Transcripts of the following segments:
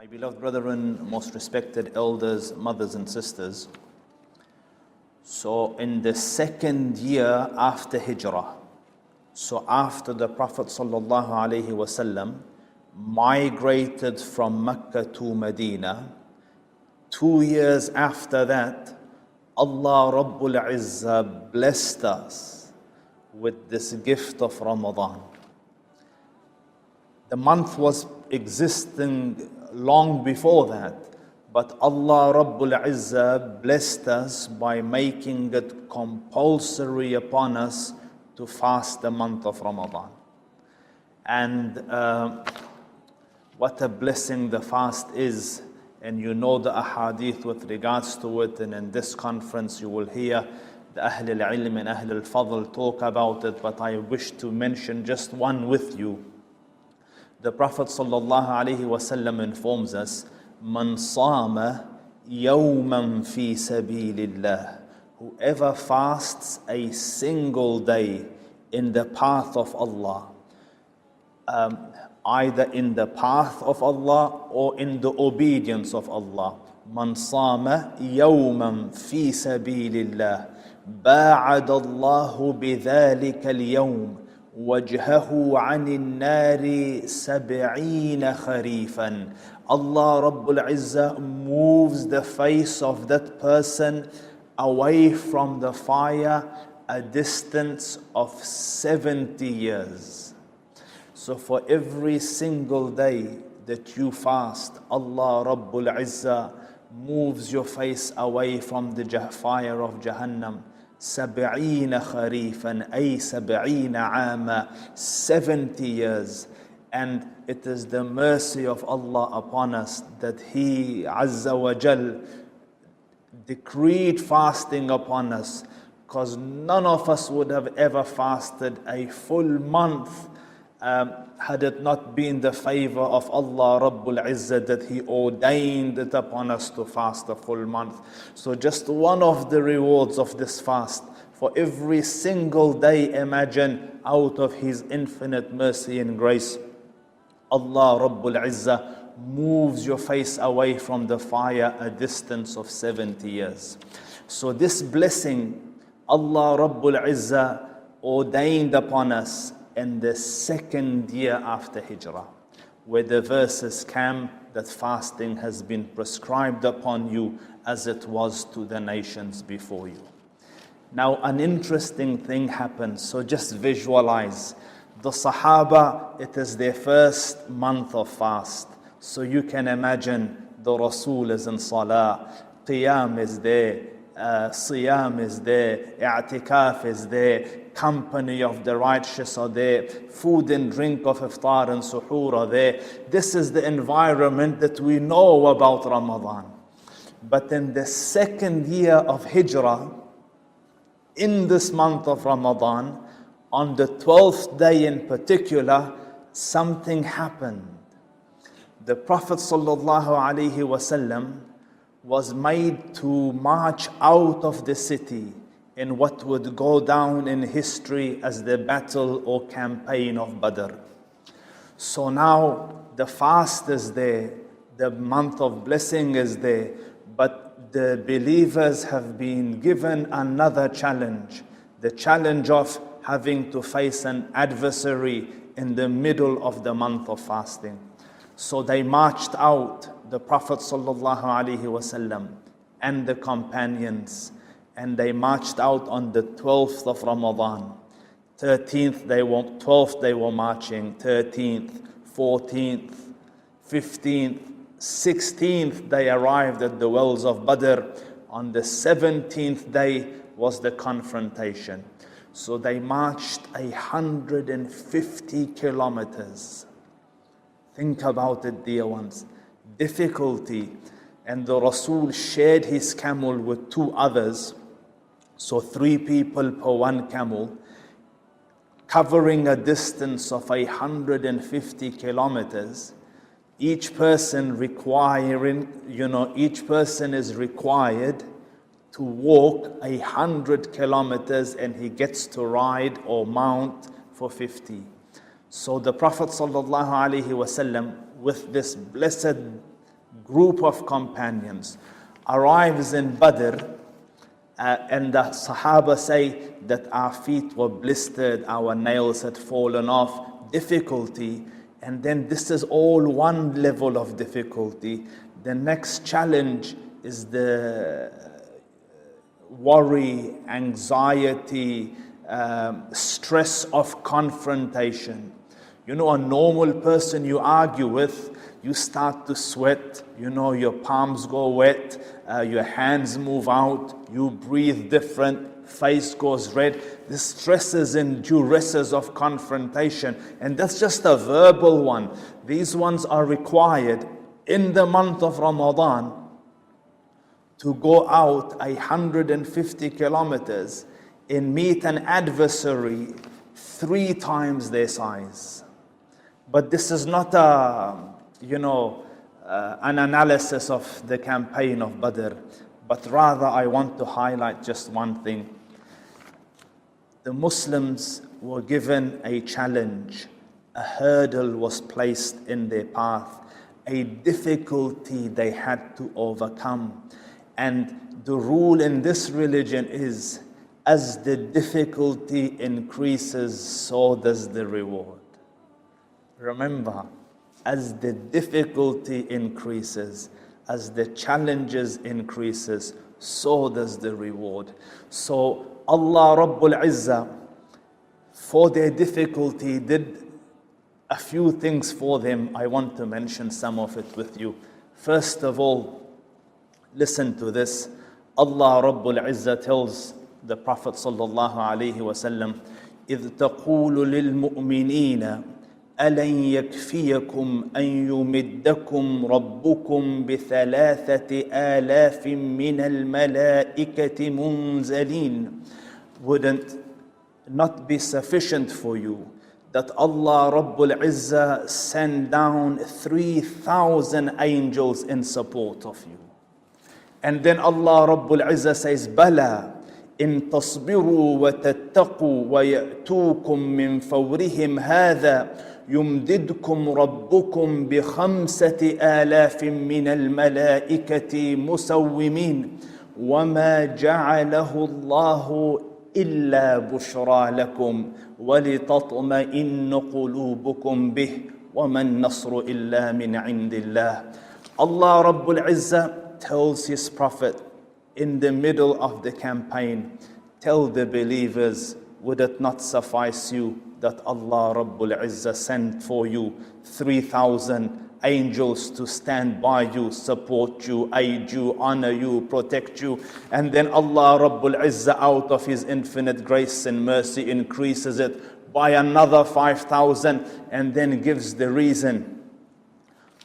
My beloved brethren, most respected elders, mothers and sisters. So in the second year after Hijrah, so after the Prophet ﷺ migrated from Mecca to Medina, 2 years after that, Allah Rabbul Izzah blessed us with this gift of Ramadan. The month was existing long before that, but Allah Rabbul Izzah blessed us by making it compulsory upon us to fast the month of Ramadan. And what a blessing the fast is, and you know the ahadith with regards to it, and in this conference you will hear the Ahl al-Ilm and Ahl al-Fadl talk about it, but I wish to mention just one with you. The Prophet ﷺ informs us, "Man sama yawman fi sabilillah." Whoever fasts a single day in the path of Allah, either in the path of Allah or in the obedience of Allah. Man sama yawman fi sabilillah, ba'ad Allahu bidhalika al-yawm wajhahu 'ani an-nari 70 kharifan. Allah Rabbul Izzah moves the face of that person away from the fire a distance of 70 years. So for every single day that you fast, Allah Rabbul Izzah moves your face away from the fire of Jahannam. 70 kharifan, ay 70 ama, 70 years. And it is the mercy of Allah upon us that He Azza wa Jal decreed fasting upon us, because none of us would have ever fasted a full month had it not been the favor of Allah Rabbul Izzah that He ordained it upon us to fast a full month. So just one of the rewards of this fast, for every single day, imagine out of His infinite mercy and grace, Allah Rabbul Izzah moves your face away from the fire a distance of 70 years. So this blessing Allah Rabbul Izzah ordained upon us in the second year after Hijrah, where the verses came that fasting has been prescribed upon you as it was to the nations before you. Now an interesting thing happens, so just visualize. The Sahaba, it is their first month of fast. So you can imagine the Rasul is in Salah, Qiyam is there, Siyam is there, I'tikaf is there, company of the righteous are there, food and drink of iftar and suhoor are there. This is the environment that we know about Ramadan. But in the second year of Hijrah, in this month of Ramadan, on the 12th day in particular, something happened. The Prophet ﷺ was made to march out of the city in what would go down in history as the battle or campaign of Badr. So now the fast is there, the month of blessing is there, but the believers have been given another challenge, the challenge of having to face an adversary in the middle of the month of fasting. So they marched out, the Prophet ﷺ and the companions, and they marched out on the 12th of Ramadan. 12th they were marching, 13th, 14th, 15th, 16th they arrived at the wells of Badr. On the 17th day was the confrontation. So they marched 150 kilometers. Think about it, dear ones. Difficulty. And the Rasul shared his camel with 2 others. So 3 people per 1 camel, covering a distance of 150 kilometers. Each person is required to walk 100 kilometers, and he gets to ride or mount for 50. So the Prophet ﷺ, with this blessed group of companions arrives in Badr, and the Sahaba say that our feet were blistered, our nails had fallen off, difficulty. And then this is all one level of difficulty. The next challenge is the worry, anxiety, stress of confrontation. You know, a normal person you argue with, you start to sweat, you know, your palms go wet, your hands move out, you breathe different, face goes red. The stresses and duresses of confrontation, and that's just a verbal one. These ones are required in the month of Ramadan to go out 150 kilometers and meet an adversary 3 times their size. But this is not an analysis of the campaign of Badr, but rather I want to highlight just one thing. The Muslims were given a challenge, a hurdle was placed in their path, a difficulty they had to overcome. And the rule in this religion is, as the difficulty increases, so does the reward. Remember, as the difficulty increases, as the challenges increases, so does the reward. So Allah Rabbul Izzah, for their difficulty, did a few things for them. I want to mention some of it with you. First of all, listen to this. Allah Rabbul Izzah tells the Prophet sallallahu alaihi wasallam, إِذْ تَقُولُ لِلْمُؤْمِنِينَ أَلَنْ يَكْفِيَكُمْ أَنْ يُمِدَّكُمْ رَبُّكُمْ بِثَلَاثَةِ آلَافٍ مِّنَ الْمَلَائِكَةِ مُنْزَلِينَ. Wouldn't not be sufficient for you that Allah Rabbul Izzah send down 3,000 angels in support of you? And then Allah Rabbul Izzah says, بَلَى إِن تَصْبِرُوا وَتَتَّقُوا وَيَأْتُوكُم مِّن فَوْرِهِمْ هَذَا يُمْدِدْكُمْ رَبُّكُمْ بِخَمْسَةِ آلَافٍ مِّنَ الْمَلَائِكَةِ مُسَوِّمِينَ وَمَا جَعَلَهُ اللَّهُ إِلَّا بُشْرَى لَكُمْ وَلِتَطْمَئِنَّ قُلُوبُكُمْ بِهِ وَمَا النَّصْرُ إِلَّا مِنْ عِنْدِ اللَّهِ. Allah Rabbul Izzah tells His Prophet in the middle of the campaign, tell the believers, would it not suffice you that Allah Rabbul Izzah sent for you 3,000 angels to stand by you, support you, aid you, honor you, protect you? And then Allah Rabbul Izzah, out of His infinite grace and mercy, increases it by another 5,000 and then gives the reason.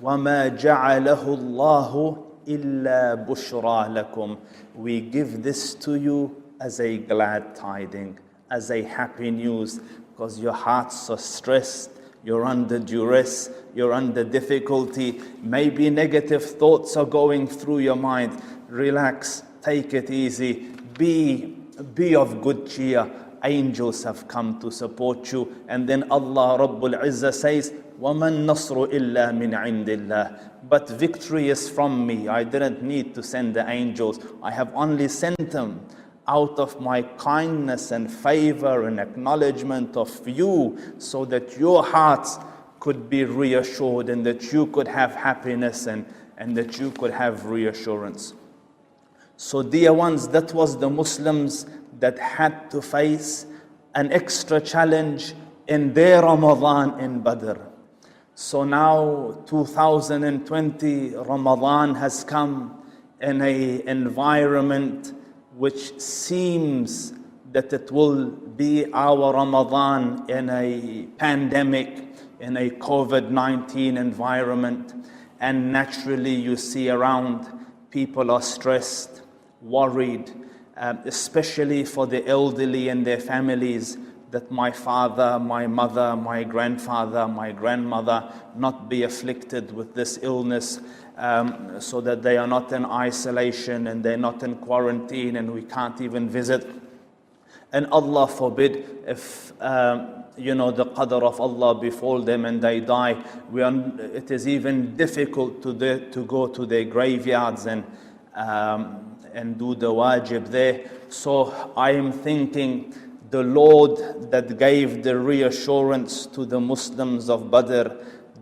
وَمَا جَعَلَهُ اللَّهُ إِلَّا بُشْرَى لَكُمْ. We give this to you as a glad tiding, as a happy news, because your hearts are stressed, you're under duress, you're under difficulty, maybe negative thoughts are going through your mind. Relax, take it easy, be of good cheer. Angels have come to support you. And then Allah Rabbul Izzah says, وَمَا النَّصْرُ إِلَّا مِنْ عِنْدِ اللَّهِ. But victory is from me. I didn't need to send the angels. I have only sent them out of my kindness and favor and acknowledgement of you, so that your hearts could be reassured and that you could have happiness and that you could have reassurance. So dear ones, that was the Muslims that had to face an extra challenge in their Ramadan in Badr. So now 2020 Ramadan has come in an environment which seems that it will be our Ramadan in a pandemic, in a COVID-19 environment. And naturally you see around, people are stressed, worried, especially for the elderly and their families, that my father, my mother, my grandfather, my grandmother not be afflicted with this illness, so that they are not in isolation and they're not in quarantine and we can't even visit. And Allah forbid, if the qadr of Allah befall them and they die, it is even difficult to go to their graveyards and do the wajib there. So I am thinking, the Lord that gave the reassurance to the Muslims of Badr,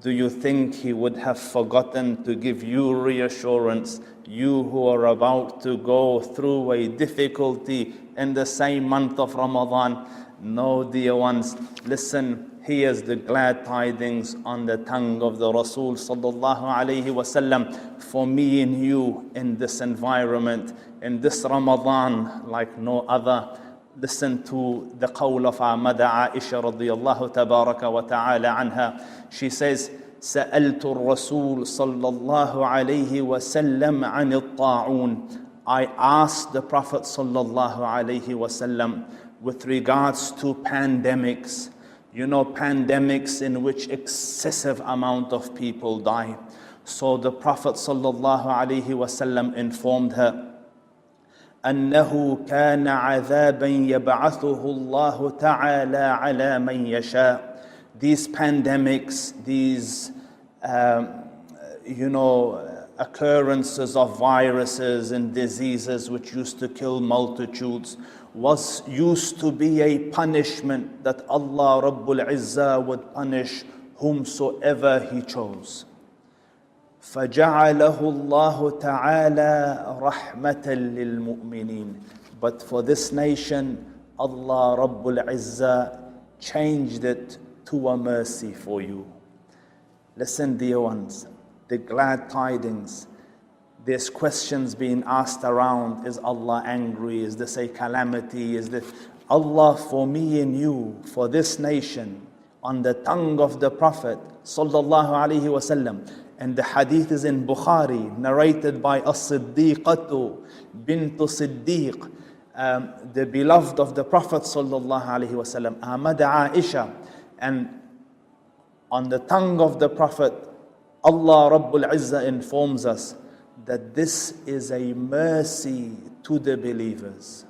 do you think He would have forgotten to give you reassurance, you who are about to go through a difficulty in the same month of Ramadan? No, dear ones, listen, here's the glad tidings on the tongue of the Rasul sallallahu alayhi wasallam for me and you in this environment, in this Ramadan like no other. Listen to the qawl of our mother Aisha radiyallahu tabaraka wa ta'ala anha. She says, سألت الرسول صلى الله عليه وسلم عن الطاعون. I asked the Prophet sallallahu alayhi wasallam with regards to pandemics. Pandemics in which excessive amount of people die. So the Prophet sallallahu alayhi wasallam informed her, أنه كان عذابا يبعثه الله تعالى على من يشاء. These pandemics, these occurrences of viruses and diseases which used to kill multitudes, used to be a punishment that Allah Rabbul Izzah would punish whomsoever He chose. فَجَعَلَهُ اللَّهُ تَعَالَى رَحْمَةً لِلْمُؤْمِنِينَ. But for this nation, Allah Rabbul Izzah changed it to a mercy for you. Listen, dear ones, the glad tidings. There's questions being asked around. Is Allah angry? Is this a calamity? Is this Allah for me and you, for this nation, on the tongue of the Prophet sallallahu alaihi wasallam. And the hadith is in Bukhari, narrated by As-Siddiqatu bintu Siddiq, the beloved of the Prophet sallallahu alaihi wasallam, Mother Aisha. And on the tongue of the Prophet, Allah Rabbul Izzah informs us that this is a mercy to the believers.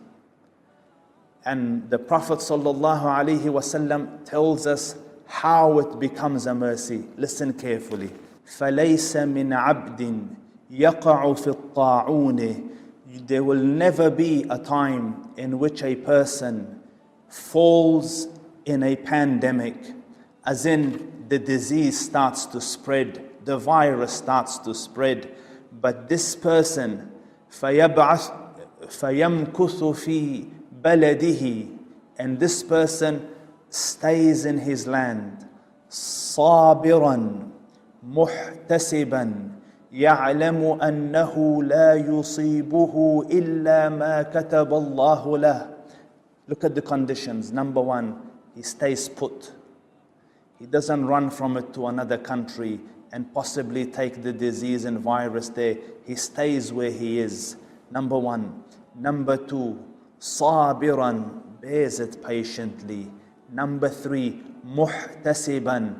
And the Prophet sallallahu alaihi wasallam tells us how it becomes a mercy. Listen carefully. فَلَيْسَ مِنْ عَبْدٍ يَقَعُ فِي الطَّاعُونِ. There will never be a time in which a person falls in a pandemic, as in the disease starts to spread, the virus starts to spread, but this person فَيَمْكُثُ فِي بَلَدِهِ, and this person stays in his land, صَابِرًا مُحْتَسِبًا يَعْلَمُ أَنَّهُ لَا يُصِيبُهُ إِلَّا مَا كَتَبَ اللَّهُ لَهُ. Look at the conditions. Number one, he stays put. He doesn't run from it to another country and possibly take the disease and virus there. He stays where he is. Number one. Number two, صَابِرًا, bears it patiently. Number three, muhtasiban,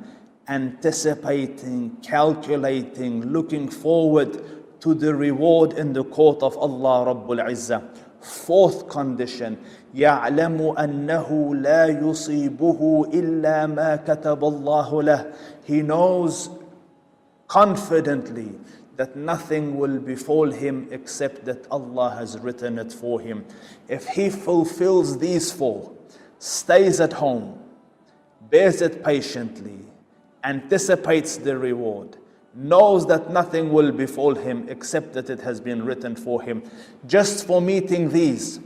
anticipating, calculating, looking forward to the reward in the court of Allah Rabbul Izzah. Fourth condition, يَعْلَمُ أَنَّهُ لَا يُصِيبُهُ إِلَّا مَا كَتَبَ اللَّهُ لَهُ. He knows confidently that nothing will befall him except that Allah has written it for him. If he fulfills these four, stays at home, bears it patiently, anticipates the reward, knows that nothing will befall him except that it has been written for him. Just for meeting these,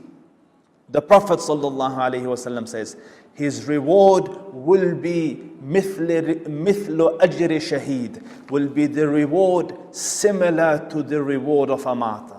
the Prophet ﷺ says, his reward will be mithlu ajri shaheed, will be the reward similar to the reward of a martyr.